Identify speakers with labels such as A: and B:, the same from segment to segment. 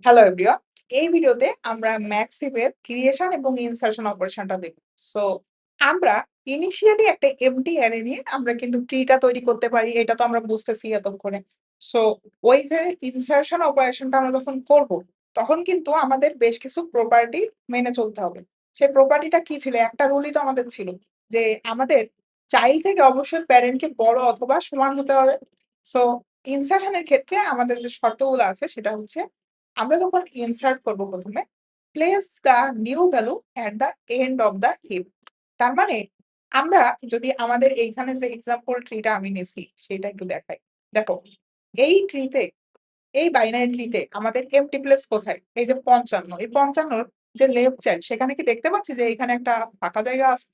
A: Hello everyone. এই ভিডিওতে আমরা ম্যাক্স হিপের ক্রিয়েশন এবং ইনসার্শন অপারেশনটা দেখব। সো আমরা ইনিশিয়ালি একটা এমটি অ্যারে নিয়ে আমরা কিন্তু ট্রিটা তৈরি করতে পারি, এটা তো আমরা বুঝতেছি এতক্ষণে। সো ওই যে ইনসার্শন অপারেশনটা আমরা যখন করব, তখন কিন্তু আমাদের বেশ কিছু প্রপার্টি মেনে চলতে হবে। সেই প্রপার্টিটা কি ছিল? একটা রুলই তো আমাদের ছিল যে আমাদের চাইল্ড থেকে অবশ্যই প্যারেন্টকে বড় অথবা সমান হতে হবে। সো ইনসার্শনের ক্ষেত্রে আমাদের যে শর্তগুলো আছে সেটা হচ্ছে, আমরা যখন ইনসার্ট করব প্রথমে, place the new value at the end of the hip. তার মানে আমরা যদি আমাদের এইখানে যে এক্সাম্পল ট্রিটা আমি নিছি সেটা একটু দেখাই। দেখো, এই ট্রিতে, এই বাইনারি ট্রিতে আমাদের এমটি প্লেস কোথায়? এই যে 55, এই 55 যে লেফট চাইল্ড, সেখানে কি দেখতে পাচ্ছি যে এখানে একটা ফাঁকা জায়গা আছে?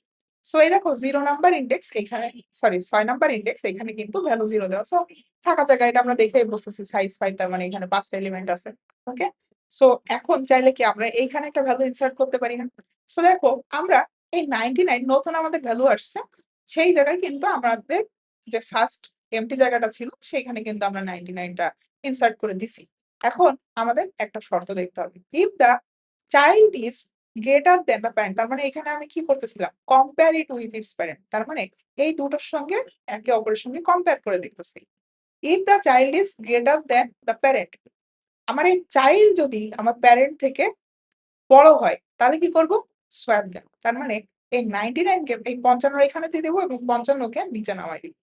A: সো এই দেখো 0 নাম্বার ইন্ডেক্স এইখানে, সরি 6 নাম্বার ইন্ডেক্স, এখানে কিন্তু ভ্যালু 0 দেওয়া। সো ফাঁকা জায়গা, এটা আমরা দেখেই বুঝতেছি সাইজ 5, তার মানে এখানে 5টা এলিমেন্ট আছে। ওকে, সো এখন চাইলে কি আমরা এইখানে একটা ভ্যালু ইনসার্ট করতে পারি না? সো দেখো, আমরা এই 99 নতুন আমাদের ভ্যালু আসছে, সেই জায়গায় কিন্তু আমাদের যে ফার্স্ট এমটি জায়গাটা ছিল সেইখানে কিন্তু আমরা 99টা ইনসার্ট করে দিছি। এখন আমাদের একটা শর্ত দেখতে হবে, if the child is greater than the parent. তার মানে এখানে আমি কি করতেছিলাম? Compare it with its parent. তার মানে এই দুটোর সঙ্গে একে অপরের সঙ্গে কম্পেয়ার করে দেখতেছি। If the child is greater than the parent, আমার এই চাইল্ড যদি আমার প্যারেন্ট থেকে বড় হয়, তাহলে কি করব? সোয়াপ দেব। তার মানে এই 99 কে এই 55 এখানে দিয়ে দেবো এবং 55কে নিচে নামাই দিব।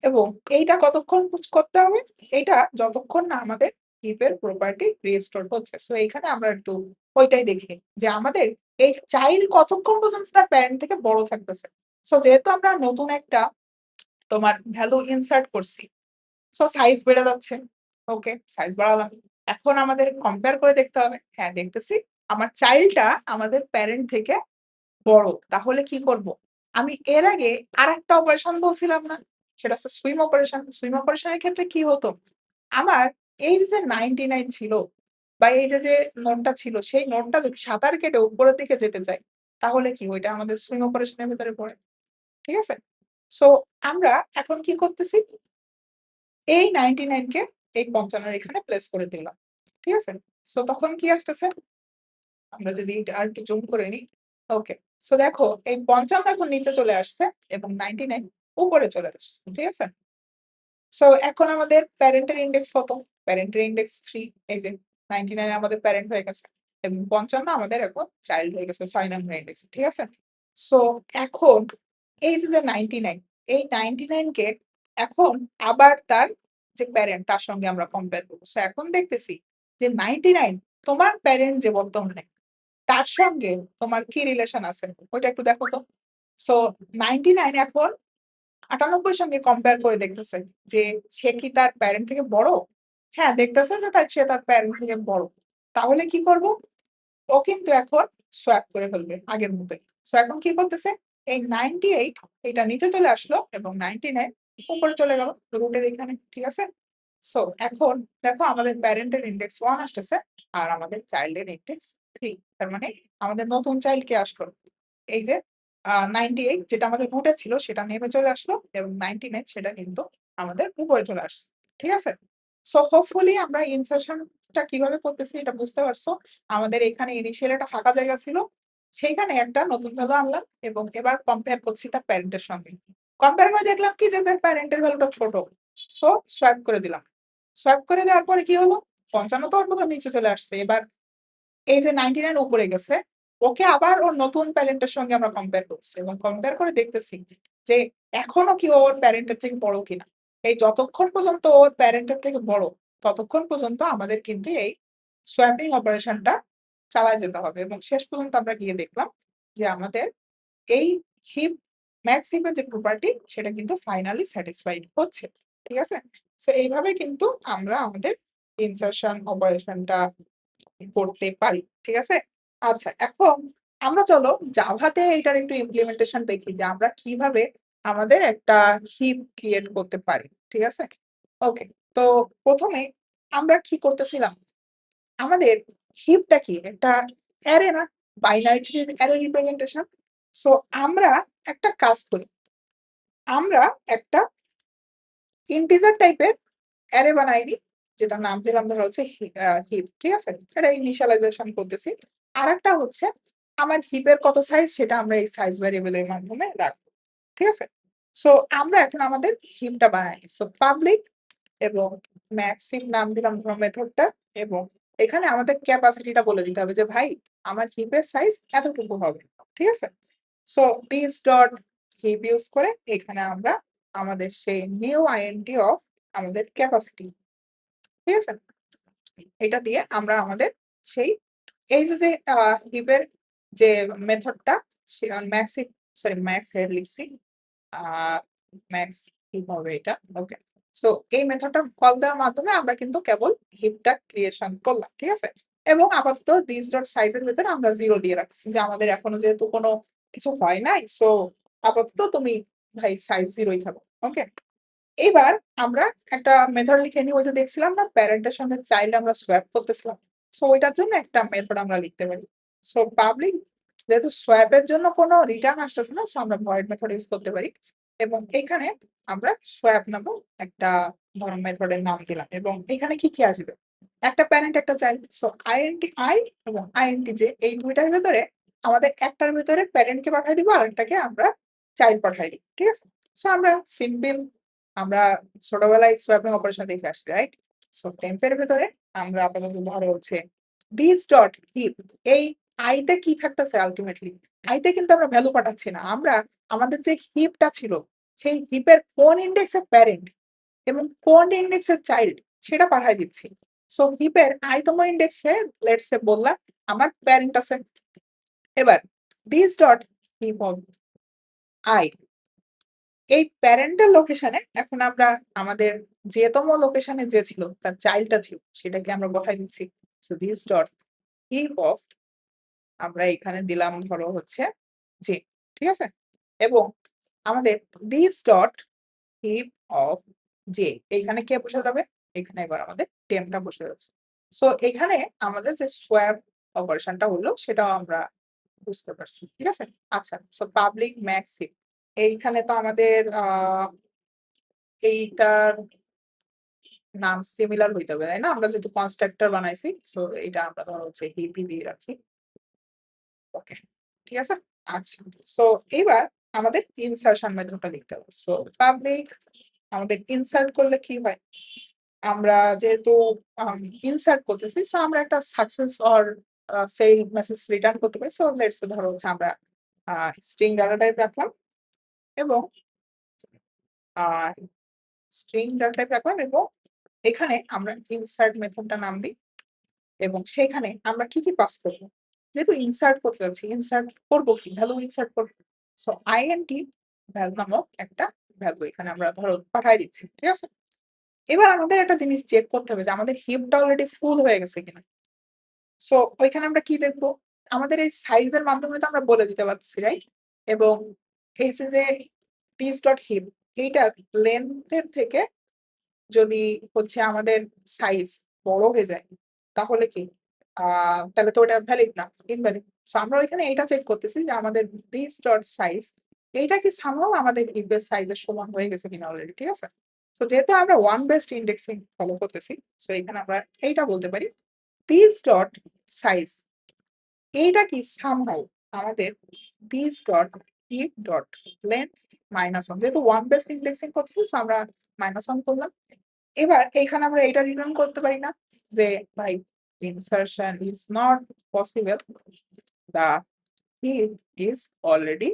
A: এবং এইটা কতক্ষণ করতে হবে? এইটা যতক্ষণ না আমাদের হিপের প্রপার্টি রিস্টোর হচ্ছে। সো এখানে আমরা একটু ওইটাই দেখি যে আমাদের এই চাইল্ড কতক্ষণ পর্যন্ত তার প্যারেন্ট থেকে বড় থাকতেছে। সো যেহেতু আমরা নতুন একটা তোমার ভ্যালু ইনসার্ট করছি, সো সাইজ বেড়ে যাচ্ছে। ওকে, সাইজ বাড়ালাম। এখন আমাদের কম্পেয়ার করে দেখতে হবে। হ্যাঁ, দেখতেছি আমার চাইল্ডটা আমাদের প্যারেন্ট থেকে বড়। তাহলে কি করব? আমি এর আগে আরেকটা অপারেশন বলছিলাম না, সেটা হচ্ছে সুইম অপারেশন। সুইম অপারেশনের ক্ষেত্রে কি হতো? আমার এই যে 99 ছিল, বা এই যে যে নোটটা ছিল, সেই নোটটা যদি সাঁতার কেটে উপরের দিকে যেতে চাই, তাহলে কি ওইটা আমাদের সুইম অপারেশনের ভিতরে পড়ে? ঠিক আছে, সো আমরা এখন কি করতেছি? এই 99 কে এই 55 এখানে প্লেস করে দিলাম। ঠিক আছে, সো তখন কি আসতেছে? আমরা যদি এটা আর একটু জুম করে নিই। ওকে, সো দেখো এই 55 এখন নিচে চলে আসছে এবং 99 উপরে চলে আসছে। ঠিক আছে, সো এখন আমাদের প্যারেন্টের ইন্ডেক্স কত? প্যারেন্টের ইন্ডেক্স 3। এই যে 99 আমাদের প্যারেন্ট হয়ে গেছে এবং 55 আমাদের এখন চাইল্ড হয়ে গেছে 6 নম্বর ইন্ডেক্স। ঠিক আছে, সো এখন এই যে যে 99, এই 99 কে এখন আবার তার যে প্যারেন্ট তার সঙ্গে আমরা কম্পেয়ার করবো। সো এখন দেখতেছি যে 99 তোমার প্যারেন্ট যে বর্তমানে, তার সঙ্গে তোমার কি রিলেশন আছে ওইটা একটু দেখো তো। সো 99 এখন 98 সঙ্গে কম্পেয়ার করে দেখতেছে যে সে কি তার প্যারেন্ট থেকে বড়। হ্যাঁ, দেখতেছে যে সে তার প্যারেন্ট থেকে বড়। তাহলে কি করব? ও কিন্তু এখন সোয়াপ করে ফেলবে আগের মতোই। সো এখন কি করতেছে? এই 98 এটা নিচে চলে আসলো এবং 99 উপরে চলে গেল রুটের এখানে। ঠিক আছে, সো এখন দেখো আমাদের প্যারেন্টের ইন্ডেক্স 1 আসতেছে আর আমাদের চাইল্ডের ইন্ডেক্স 3। তার মানে আমাদের নতুন চাইল্ড কে আসলো? এই যে 98 যেটা আমাদের রুটে ছিল সেটা নেমে চলে আসলো এবং 99 সেটা কিন্তু আমাদের উপরে চলে আসছে। ঠিক আছে, সো হোপফুলি আমরা ইনসার্শনটা কিভাবে করতেছি এটা বুঝতে পারছো। আমাদের এখানে ইনিশিয়াল একটা ফাঁকা জায়গা ছিল, সেইখানে একটা নতুন ভ্যালু আনলাম এবং এবার কম্পেয়ার করছি তার প্যারেন্টের সঙ্গে। কম্পেয়ার করে দেখলাম কি যে তার প্যারেন্টের ভ্যালুটা ছোট। সো সোয়াইপ করে দিলাম। সোয়াইপ করে দেওয়ার পরে কি হলো? 55 তো ওর মতো নিচে চলে আসছে। এবার এই যে 99 উপরে গেছে, ওকে আবার ওর নতুন প্যারেন্টের সঙ্গে আমরা কম্পেয়ার করছি এবং কম্পেয়ার করে দেখতেছি যে এখনো কি ওর প্যারেন্টের থেকে বড় কিনা। এই যতক্ষণ পর্যন্ত ওর প্যারেন্টের থেকে বড়, ততক্ষণ পর্যন্ত আমাদের কিন্তু এই সোয়াপিং অপারেশনটা চালায় যেতে হবে এবং শেষ পর্যন্ত আমরা গিয়ে দেখলাম যে আমাদের এই হিপ, ম্যাক্স হিপের যে প্রপার্টি সেটা কিন্তু ফাইনালি স্যাটিসফাইড হচ্ছে। ঠিক আছে, তো এইভাবে কিন্তু আমরা আমাদের ইনসার্শন অপারেশনটা করতে পারি। ঠিক আছে, আচ্ছা এখন আমরা চলো জাভাতে এটার একটু ইমপ্লিমেন্টেশন দেখি যে আমরা কিভাবে আমাদের একটা হিপ ক্রিয়েট করতে পারি। ঠিক আছে, ওকে, তো প্রথমে আমরা কি করতেছিলাম? আমাদের হিপটা কি একটা অ্যারে না, বাইনারি অ্যারে রিপ্রেজেন্টেশন। সো আমরা একটা কাজ করি, আমরা একটা ইন্টিজার টাইপের অ্যারে বানাই নি যেটা নাম দিলাম ধরো হচ্ছে হিপ, ঠিক আছে? এটা ইনিশিয়ালাইজেশন করতেছি। আরেকটা হচ্ছে আমার হিপের কত সাইজ সেটা আমরা এই সাইজ ভ্যারিয়েবলের মাধ্যমে রাখবো, ঠিক আছে? সো আমরা এখন আমাদের হিপটা বানাই। সো পাবলিক এবং ম্যাক্স হিপ নাম দিলাম ধরো মেথডটা, এবং এখানে আমাদের ক্যাপাসিটিটা বলে দিতে হবে যে ভাই আমার হিপের সাইজ এতটুকু হবে, ঠিক আছে? So this dot heap use করে এখানে আমরা আমাদের সেই নিউ আইএনটি অফ আমাদের ক্যাপাসিটি, ঠিক আছে, এটা দিয়ে আমরা আমাদের সেই এই যে হিপের যে মেথডটা ম্যাক্স সরি ম্যাক্স হেড লিখছি, ম্যাক্স হিপ হবে এটা, ওকে। সো এই মেথডটা কল দেওয়ার মাধ্যমে আমরা কিন্তু কেবল হিপটা ক্রিয়েশন করলাম, ঠিক আছে? এবং আপাতত দিস ডট সাইজের ভিতরে আমরা 0 দিয়ে রাখছি যে আমাদের এখনো যেহেতু কোনো কিছু হয় নাই, সো আপাতত তুমি ভাই সাইজ 0ই থাকো, ওকে। এবার আমরা একটা মেথড লিখে নিই, ওই যে দেখছিলাম না প্যারেন্টের সঙ্গে চাইল্ড আমরা সোয়াপ করতেছিলাম, সো ওইটার জন্য একটা মেথড আমরা লিখতে পারি। সো পাবলিক, যেহেতু সোয়াপের জন্য কোনো রিটার্ন আসতেছে না, সো আমরা ভয়েড মেথড ইউজ করতে পারি, এবং এখানে আমরা সোয়াপ নামক একটা ধরো মেথডের নাম দিলাম, এবং এখানে কি কি আসবে, একটা প্যারেন্ট একটা চাইল্ড। সো আইএনটি আই এবং আইএনটি জে এই দুইটার ভিতরে আমাদের একটার ভিতরে প্যারেন্টকে পাঠিয়ে দিব, আরেকটাকে আমরা চাইল্ড পাঠিয়ে দিই, ঠিক আছে? সো আমরা সিম্পল, আমরা ছোটবেলায় সোয়াপিং অপারেশন দেখে আসছি, রাইট? সো টেম্পের ভিতরে আমরা আপাতত ধরো হচ্ছে দিস ডট হিপ, এই আইতে কি থাকতেছে আলটিমেটলি, আইতে কিন্তু আমরা ভ্যালু পাঠাচ্ছি না, আমরা আমাদের যে হিপটা ছিল সেই হিপের কোন ইন্ডেক্সের প্যারেন্ট এবং কোন ইন্ডেক্সের চাইল্ড সেটা পাঠাই দিচ্ছি। সো হিপের আইতম ইন্ডেক্সে লেটস সে বললাম আমার প্যারেন্ট আছে। এবার this dot heap of I, এই প্যারেন্টাল লোকেশনে এখন আমরা আমাদের যেতম লোকেশনে যে ছিল তার চাইল্ডটা ছিল সেটাকে আমরা বসাই দিচ্ছি। So this dot heap of, আমরা এখানে দিলাম ধরো হচ্ছে জে, ঠিক আছে? এবং আমাদের this dot heap of J, এইখানে কে বসে যাবে, এখানে এবার আমাদের টেমটা বসে যাচ্ছে। সো এখানে আমাদের যে সোয়াপ অপারেশনটা হলো সেটাও আমরা বুঝতে পারছি, ঠিক আছে? আচ্ছা, সো পাবলিক ম্যাক্স হিপ, এইখানে তো আমাদের এইটার নাম সিমিলার হইতে হবে, তাই না? আমরা যেহেতু কনস্ট্রাক্টর বানাইছি, সো এটা আমরা ধরো হচ্ছে হিপি দিয়ে রাখি, ওকে, ঠিক আছে। আচ্ছা, সো এবার আমাদের ইনসার্শন মেথডটা লিখতে হবে। সো পাবলিক, আমাদের ইনসার্ট করলে কি হয়, আমরা যেহেতু ইনসার্ট করতেছি, সো আমরা একটা success or fail message return করতে পারি। সো লেটস ধরো হচ্ছে আমরা স্ট্রিং ডাটা টাইপ রাখলাম, এবং স্ট্রিং ডাটা টাইপ রাখলাম, এবং এখানে আমরা ইনসার্ট মেথডটা নাম দিই, এবং সেখানে আমরা কি কি পাস করবো, যেহেতু ইনসার্ট করতে যাচ্ছি, ইনসার্ট করবো কি ভ্যালু ইনসার্ট করবো। সো আইএনটি ভ্যালু নামক একটা ভ্যালু এখানে আমরা ধরো পাঠাই দিচ্ছি, ঠিক আছে? এবার আমাদের একটা জিনিস চেক করতে হবে যে আমাদের হিপটা অলরেডি ফুল হয়ে গেছে কিনা। সো ওইখানে আমরা কি দেখবো, আমাদের এই সাইজের মাধ্যমে তো আমরা বলে দিতে পারছি, রাইট? এবং এই যে দিস ডট হিপ, এইটার লেন্থের থেকে যদি হচ্ছে আমাদের সাইজ বড় হয়ে যায় তাহলে কি তাহলে তো ওটা ভ্যালিড না, ইনভ্যালিড। সো আমরা ওইখানে এটা চেক করতেছি যে আমাদের দিস ডট সাইজ এইটা কি সামহাও আমাদের হিপের সাইজের সমান হয়ে গেছে কিনা অলরেডি, ঠিক আছে? তো যেহেতু আমরা ওয়ান বেসড ইন্ডেক্সিং ফলো করতেছি, সো এখানে আমরা এইটা বলতে পারি দিস ডট সাইজ, এইটা কি সামহাও আমাদের this dot heap dot length -1, যেহেতু ওয়ান বেসড ইন্ডেক্সিং করতেছি, সো আমরা -1 করলাম। এবার এখানে আমরা এটা রিটার্ন করতে পারি না যে ভাই insertion is not possible, the hip is already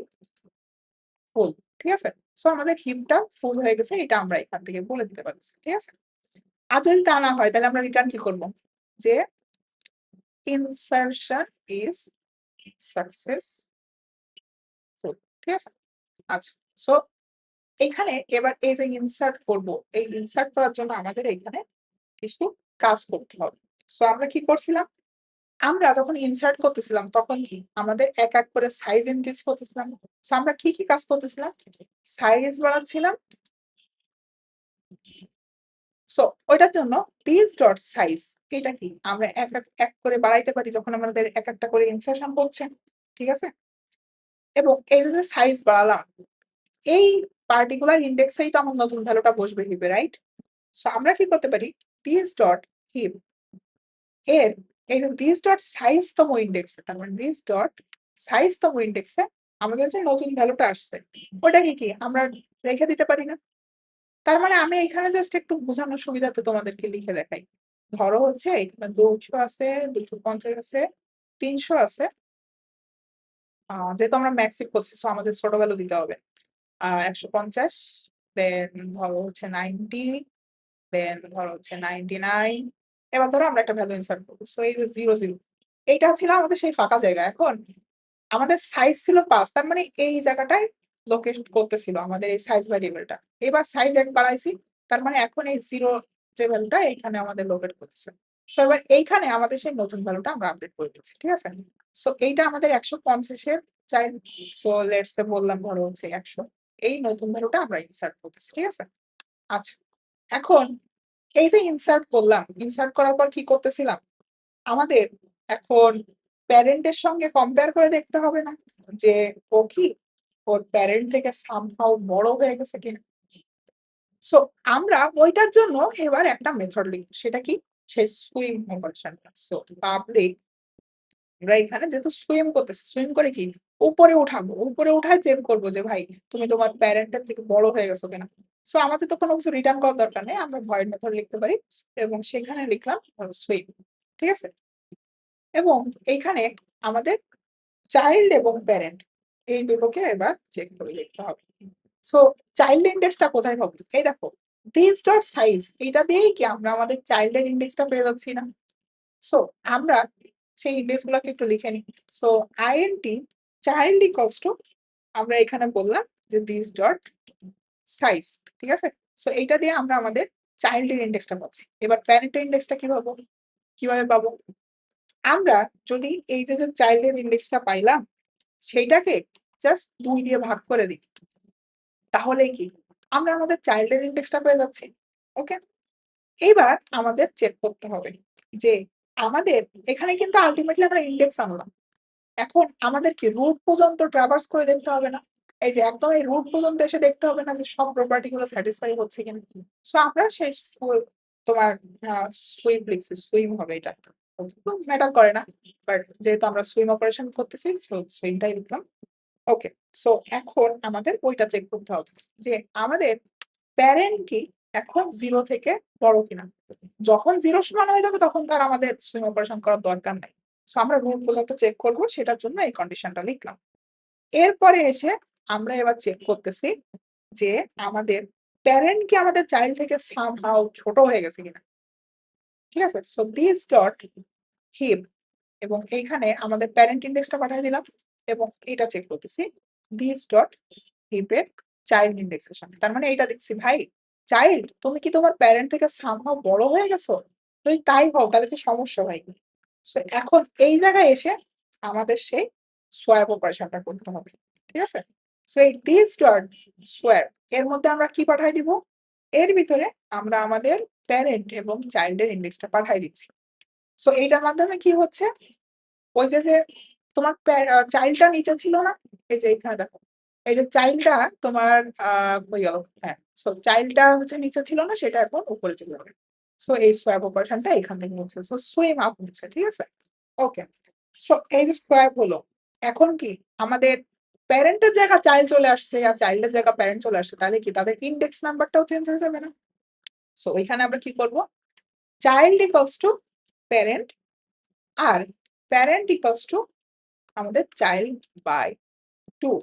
A: full, ঠিক আছে? সো আমাদের হিপটা ফুল হয়ে গেছে, এটা আমরা এখান থেকে বলে দিতে পারছি, ঠিক আছে? আর যদি তা না হয় তাহলে আমরা রিটার্ন কি করব, যে ইনসারশন ইজ সাকসেসফুল, ঠিক আছে? আচ্ছা, সো এখানে এবার এই যে ইনসার্ট করব, এই ইনসার্ট করার জন্য আমাদের এখানে কিছু কাজ করতে হবে। সো আমরা কি করছিলাম, আমরা যখন ইনসার্ট করতেছিলাম তখন কি আমাদের এক এক করে সাইজ ইনক্রিজ করতেছিলাম। সো আমরা কি কি কাজ করতেছিলাম, সাইজ বাড়াচ্ছিলাম। সো ওইটার জন্য দিস ডট সাইজ, এটা কি আমরা এক এক এক করে বাড়াইতে পারি যখন আমাদের এক একটা করে ইনসার্শন করছে, ঠিক আছে? এবং এই যে সাইজ বাড়ালাম, এই পার্টিকুলার ইন্ডেক্সেই তো আমার নতুন ভ্যালুটা বসবে হিপে, রাইট? সো আমরা কি করতে পারি, দিস ডট হিপ এর এই যে দিস ডট সাইজতম ইন্ডেক্সে, তার মানে দিস ডট সাইজতম ইন্ডেক্সে আমাদের যে নতুন ভ্যালুটা আসছে ওটাকে কি আমরা রেখে দিতে পারি না? তার মানে আমি এখানে জাস্ট একটু বোঝানোর সুবিধাতে তোমাদেরকে লিখে দেখাই। ধরো হচ্ছে এখানে 200 আছে, 250 আছে, 300 আছে। যেহেতু আমরা ম্যাক্সিভ করছি সো আমাদের ছোট ভ্যালু দিতে হবে। 150, দেন ধরো হচ্ছে 90, দেন ধরো হচ্ছে 99। এবার ধরো আমরা একটা ভ্যালু ইনসার্ট করবো, সো এই যে 00, এইটা ছিল আমাদের সেই ফাঁকা জায়গা। এখন আমাদের সাইজ ছিল 5, তার মানে এই জায়গাটায় লোকেট করতেছিল আমাদের এই সাইজ ভ্যারিয়েবলটা। এবার সাইজ 1 বাড়াইছি, তার মানে এখন এই 0 যে ভ্যালুটা এখানে আমাদের লোকেট করতেছে। সো এবার এইখানে আমাদের সেই নতুন ভ্যালুটা আমরা আপডেট করে দিচ্ছি, ঠিক আছে? সো এইটা আমাদের 150-এর চাইল্ড। সো লেটস সে বললাম ধরো হচ্ছে 100, এই নতুন ভ্যালুটা আমরা ইনসার্ট করতেছি, ঠিক আছে? আচ্ছা, এখন এই যে ইনসার্ট করলাম, ইনসার্ট করার পর কি করতেছিলাম, আমাদের এখন প্যারেন্টের সঙ্গে কম্পেয়ার করে দেখতে হবে না যে ও কি ওর প্যারেন্ট থেকে সামহাউ বড় হয়ে গেছে কিনা। সো আমরা ওইটার জন্য এবার একটা মেথড লিখব, সেটা কি, সেই সুইম অপারেশনটা। সো পাবলিক, আমরা এখানে যেহেতু সুইম করতেছি, সুইম করে কি উপরে উঠাবো, উপরে উঠায় চেক করবো যে ভাই তুমি তোমার প্যারেন্টের থেকে বড় হয়ে গেছো কিনা। সো আমাদের তো কোনো কিছু রিটার্ন করার দরকার নেই, আমরা ভয়েড মেথড লিখতে পারি এবং সেখানে লিখলাম সুইম, ঠিক আছে? এবং এইখানে আমাদের চাইল্ড এবং প্যারেন্ট এই দুটোকে এবার চেক করে দেখতে হবে। সো চাইল্ড ইন্ডেক্সটা কোথায় পাবো, এই দেখো দিস ডট সাইজ, এইটা দিয়েই কি আমরা আমাদের চাইল্ডের ইন্ডেক্সটা পেয়ে যাচ্ছি না? সো আমরা সেই ইন্ডেক্স গুলোকে একটু লিখে নিই। So int child equals two, আমরা এখানে বললাম যে দিস ডট সাইজ, ঠিক আছে? সো এইটা দিয়ে আমরা আমাদের চাইল্ডের ইন্ডেক্সটা পাচ্ছি। এবার প্যারেন্টের ইন্ডেক্সটা কিভাবে পাবো? আমরা যদি এই যে চাইল্ডের ইন্ডেক্সটা পাইলাম সেইটাকে জাস্ট 2 দিয়ে ভাগ করে দিই, তাহলে কি আমরা আমাদের চাইল্ডের ইন্ডেক্সটা পেয়ে যাচ্ছি। ওকে, এইবার আমাদের চেক করতে হবে যে আমাদের এখানে কিন্তু আলটিমেটলি আমরা ইন্ডেক্স আনলাম, এখন আমাদের কি রুট পর্যন্ত ট্রাভার্স করে দেখতে হবে না? এই যে একদম এই রুট পর্যন্ত এসে দেখতে হবে না যে সব প্রপার্টি গুলো স্যাটিসফাই হচ্ছে কিনা? সো আমরা সেই তোমার সুইম লিখছি, সুইম হবে এটা, ম্যাটার করে না, বাট যেহেতু আমরা সুইম অপারেশন করতেছি সো সুইমটাই লিখলাম। ওকে, সো এখন আমাদের ওইটা চেক করতে হবে যে আমাদের প্যারেন্ট কি এখন 0 থেকে বড় কিনা। যখন 0 সমান হয়ে যাবে তখন তার আমাদের সুইম অপারেশন করার দরকার নাই। সো আমরা রুট পর্যন্ত চেক করব, সেটার জন্য এই কন্ডিশনটা লিখলাম। এরপরে এসে আমরা এবার চেক করতেছি যে আমাদের প্যারেন্ট কি আমাদের চাইল্ড থেকে সামহাউ ছোট হয়ে গেছে কিনা, ঠিক আছে? সো দিস ডট হিপ, এবং এইখানে আমাদের প্যারেন্ট ইন্ডেক্সটা পাঠিয়ে দিলাম এবং এটা চেক করতেছি দিস ডট হিপের চাইল্ড ইন্ডেক্সের সঙ্গে। তার মানে এটা দেখছি ভাই চাইল্ড তুমি কি তোমার প্যারেন্ট থেকে সামহাউ বড় হয়ে গেছো, তুই তাই হও, তাহলে তো সমস্যা ভাই। So, এখন এই জায়গায় এসে আমাদের সেই সোয়াপ অপারেশনটা করতে হবে, ঠিক আছে? সো এই দিস ডট সোয়াপ এর মধ্যে আমরা কি পাঠাই দিব, এর ভিতরে আমরা আমাদের প্যারেন্ট এবং চাইল্ডের ইন্ডেক্সটা পাঠাই দিচ্ছি। সো এইটার মাধ্যমে কি হচ্ছে, ওই যে তোমার চাইল্ডটা নিচে ছিল না, এই যে এখানে দেখো এই যে চাইল্ডটা তোমার কই গেল, হ্যাঁ, সো চাইল্ডটা হচ্ছে নিচে ছিল না, সেটা এখন উপরে চলে যাবে। সো এই সোয়াপ অপারেশনটা এখান থেকে হচ্ছে, সো সুইম আপ হচ্ছে, ঠিক আছে? ওকে, সো এই যে সোয়াপ হলো, এখন কি আমাদের প্যারেন্টের জায়গা চাইল্ড চলে আসছে আর চাইল্ডের জায়গা প্যারেন্ট চলে আসছে, তাহলে কি তাদের ইন্ডেক্স নাম্বারটাও চেঞ্জ হয়ে যাবে না? সো ওইখানে আমরা কি করব, চাইল্ড ইকুয়ালস টু প্যারেন্ট আর প্যারেন্ট ইকুয়ালস টু আমাদের চাইল্ড বাই 2।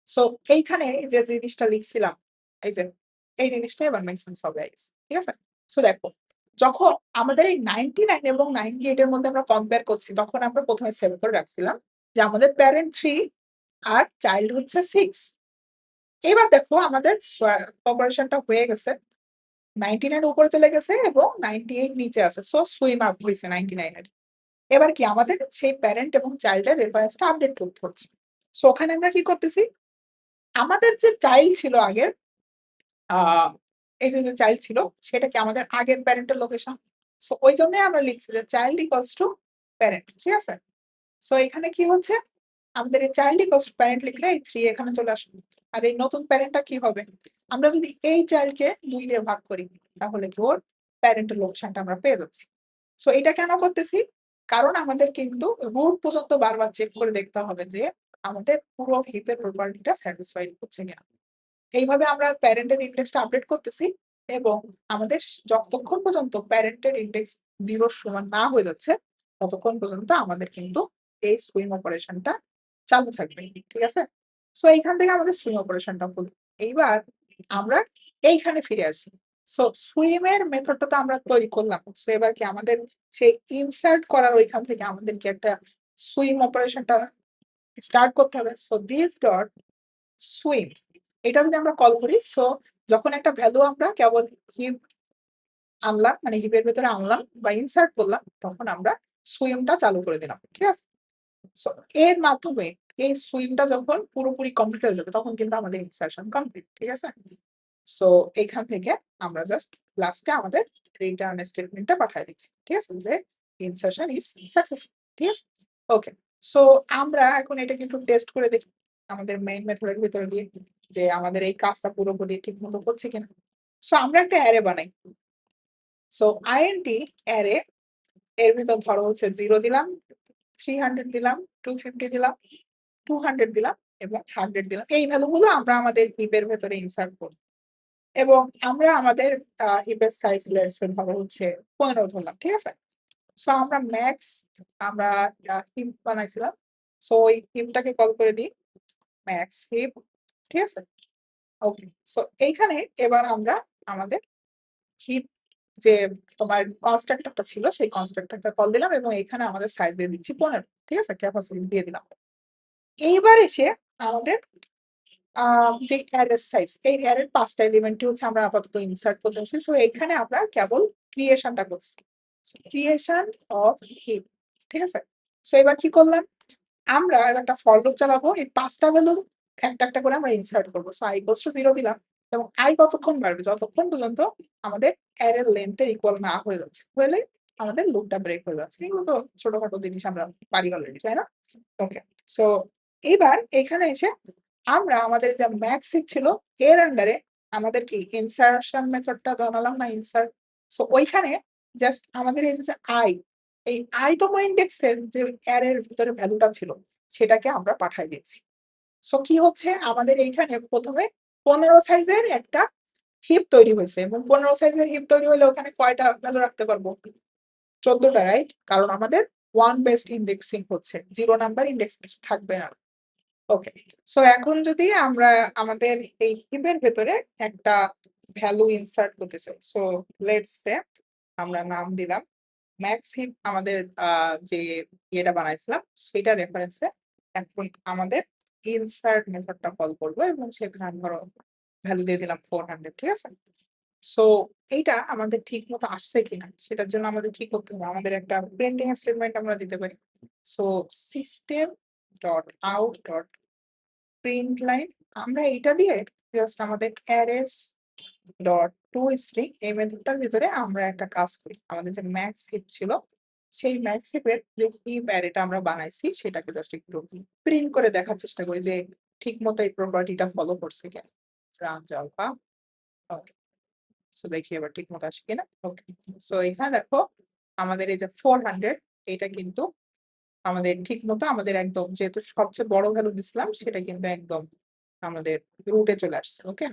A: সো এইখানে যে জিনিসটা লিখছিলাম, এই যে এই জিনিসটা এবার মেক সেন্স হবে, ঠিক আছে? সো দেখো যখন আমাদের এই 99 এবং 98 এর মধ্যে আমরা কম্পেয়ার করছি, তখন আমরা প্রথমে সেভ করে রাখছিলাম যে আমাদের প্যারেন্ট 3 আর চাইল্ড হচ্ছে 6। এবার দেখো আমাদের অপারেশনটা হয়ে গেছে, 99 উপরে চলে গেছে এবং 98 নিচে আছে, সো সুইম আপ হয়েছে 99 এর। এবার কি আমাদের সেই প্যারেন্ট এবং চাইল্ডের রেফারেন্সটা আপডেট করতে হচ্ছে। সো ওখানে আমরা কি করতেছি, আমাদের যে চাইল্ড ছিল আগের, এই যে চাইল্ড ছিল সেটা কি আমাদের আগের প্যারেন্টের লোকেশন। সো ওই জন্যই আমরা লিখছি যে চাইল্ড ইকুয়ালস টু প্যারেন্ট, ঠিক আছে? সো এখানে কি হচ্ছে, আমাদের এই চাইল্ড ইকুয়ালস টু প্যারেন্ট লিখলে এই 3 এখানে চলে আসবে। আর এই নতুন প্যারেন্টটা কি হবে, আমরা যদি এই চাইল্ডকে 2 দিয়ে ভাগ করি তাহলে কি ওর প্যারেন্টাল লোকেশনটা আমরা পেয়ে যাচ্ছি। সো এটা কেন করতেছি? কারণ আমাদের কিন্তু রুট পর্যন্ত বারবার চেক করে দেখতে হবে যে আমাদের পুরো হিপের প্রপার্টিটা স্যাটিসফাইড হচ্ছে কিনা। এইভাবে আমরা প্যারেন্টের ইন্ডেক্সটা আপডেট করতেছি এবং আমাদের যতক্ষণ পর্যন্ত প্যারেন্টের ইন্ডেক্স 0 সমান না হয়ে যাচ্ছে ততক্ষণ পর্যন্ত আমাদের কিন্তু এই সুইং অপারেশনটা চালু থাকবে। ঠিক আছে? সো এইখান থেকে আমাদের সুইং অপারেশনটা হলো। এইবার আমরা এইখানে ফিরে আসি। সো সুইম এর মেথডটা তো আমরা তৈরি করলাম। সো এবার কি আমাদের সেই ইনসার্ট করার ওইখান থেকে আমাদেরকে একটা সুইম অপারেশনটা স্টার্ট করতে হবে। সো দিস ডট সুইম এটা যদি আমরা কল করি, সো যখন একটা ভ্যালু আমরা কেবল হিপ আনলাম, মানে হিপের ভেতরে আনলাম বা ইনসার্ট করলাম, তখন আমরা সুইমটা চালু করে দিলাম। ঠিক আছে? সো এর মাধ্যমে এই সুইমটা যখন পুরোপুরি কমপ্লিট হয়ে যাবে তখন কিন্তু আমাদের ইনসার্শন কমপ্লিট। ঠিক আছে? সো এখান থেকে আমরা জাস্ট লাস্টে আমাদের রিটার্ন স্টেটমেন্টটা পাঠিয়ে দিচ্ছি। ঠিক আছে? যে ইনসার্শন ইজ সাকসেসফুল। ঠিক আছে? ওকে। সো আমরা এখন এটাকে একটু টেস্ট করে দেখি আমাদের মেইন মেথডের ভিতরে দিয়ে যে আমাদের এই কাজটা পুরোপুরি ঠিক মতো হচ্ছে কিনা। সো আমরা একটা অ্যারে বানাই। সো আইএনটি অ্যারে এর ভিতর ধরো হচ্ছে 0 দিলাম, 300 দিলাম, 250 দিলাম, 200 দিলাম এবং 100 দিলাম। এই ভ্যালুগুলো আমরা আমাদের হিপের ভেতরে ইনসার্ট করব এবং আমরা আমাদের হিপের সাইজ লেটস ধরো হচ্ছে 15 ধরলাম। ঠিক আছে? সো আমরা ম্যাক্স আমরা হিপ বানাইছিলাম। সো ওই হিপটাকে কল করে দিই ম্যাক্স হিপ। ঠিক আছে? ওকে। সো এইখানে এবার আমরা আমাদের হিপ যে তোমার কনস্ট্রাক্টরটা ছিল সেই কনস্ট্রাক্টরটা কল দিলাম এবং এখানে আমাদের সাইজ দিয়ে দিচ্ছি 15। ঠিক আছে? ক্যাপাসিটি দিয়ে দিলাম। এইবার এসে আমাদের যে অ্যারের সাইজ, এই অ্যারের 5টা এলিমেন্টই হচ্ছে আমরা আপাতত ইনসার্ট করতেছি। সো এখানে আমরা কেবল ক্রিয়েশনটা করছি, ক্রিয়েশন অফ হিপ। ঠিক আছে? সো এবার কি করলাম, আমরা একটা ফর লুপ চালাবো, এই 5টা ভ্যালু একটা একটা করে আমরা ইনসার্ট করবো। সো i = 0 দিলাম এবং i কতক্ষণ বাড়বে, যতক্ষণ পর্যন্ত আমাদের অ্যারের লেন্থের ইকুয়াল না হয়ে যাচ্ছে, হলে আমাদের লুপটা ব্রেক হয়ে যাচ্ছে। এগুলো তো ছোটখাটো জিনিস আমরা পারি অলরেডি, তাই না? ওকে। সো এবার এখানে এসে আমরা আমাদের যে ম্যাক্স হিপ ছিল এর আন্ডারে আমাদের কি ইনসার্শন মেথডটা জানালাম না, ইনসার্ট। সো ওইখানে জাস্ট আমাদের এই যে আই, এই আইতম ইন্ডেক্সের যে অ্যারের ভিতরে ভ্যালুটা ছিল সেটাকে আমরা পাঠাই দিচ্ছি। সো কি হচ্ছে, আমাদের এইখানে প্রথমে 15 সাইজের একটা হিপ তৈরি হয়েছে এবং 15 সাইজের হিপ তৈরি হলে ওখানে কয়টা ভ্যালু রাখতে পারবো? 14টা, রাইট? কারণ আমাদের ওয়ান বেসড ইন্ডেক্সিং হচ্ছে, 0 নাম্বার ইন্ডেক্স কিছু থাকবে না। ওকে। সো এখন যদি আমরা আমাদের এই হিপের ভেতরে একটা ভ্যালু ইনসার্ট করতে চাই, সো লেটস সে আমরা নাম দিলাম ম্যাক্স হিপ, আমাদের যে ইয়েটা বানাইছিলাম সেটা রেফারেন্সে এখন আমাদের ইনসার্ট মেথডটা কল করবো এবং সেখানে ধরো ভ্যালু দিয়ে দিলাম 400। ঠিক আছে? সো এইটা আমাদের ঠিক মতো আসছে কিনা সেটার জন্য আমাদের কি করতে হবে, আমাদের একটা প্রিন্টিং স্টেটমেন্ট আমরা দিতে পারি। So system dot out dot print line, আমরা এটা দিয়ে জাস্ট আমাদের অ্যারেস ডট টু স্ট্রিং এই মেথডটার ভিতরে আমরা একটা কাজ করি, আমাদের যে ম্যাক্স হিপ ছিল সেই ম্যাক্স হিপের যে হিপ অ্যারেটা আমরা বানাইছি সেটাকে জাস্ট একটু প্রিন্ট করে দেখার চেষ্টা করি যে ঠিক মতো এই প্রপার্টিটা ফলো করছে কিনা। Run Java. ওকে। সো দেখি এবার ঠিক মতো আসে কিনা। ওকে। সো এখানে দেখো আমাদের এই যে 400 এটা কিন্তু আমাদের ঠিক মতো আমাদের একদম যেহেতু সবচেয়ে বড় ভ্যালু দিছিলাম সেটা কিন্তু একদম আমাদের রুটে চলে আসছে। ওকে।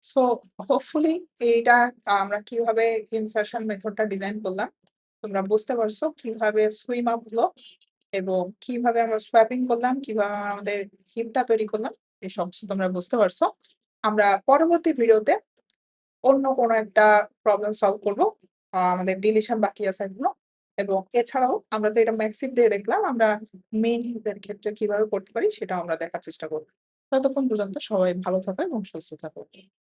A: সো হোপফুলি এইটা আমরা কিভাবে ইনসার্শন মেথডটা ডিজাইন করলাম তোমরা বুঝতে পারছো, কিভাবে সুইম আপ হলো এবং কিভাবে আমরা সোয়াপিং করলাম, কিভাবে আমরা আমাদের হিপটা তৈরি করলাম, এই সব কিছু তোমরা বুঝতে পারছো। আমরা পরবর্তী ভিডিওতে অন্য কোনো একটা প্রবলেম সলভ করব, আমাদের ডিলিশন বাকি আছে এগুলো, এবং এছাড়াও আমরা তো এটা ম্যাক্সিভ দিয়ে দেখলাম, আমরা মেইন হিপের ক্ষেত্রে কিভাবে করতে পারি সেটাও আমরা দেখার চেষ্টা করবো। ততক্ষণ পর্যন্ত সবাই ভালো থাকো এবং সুস্থ থাকো।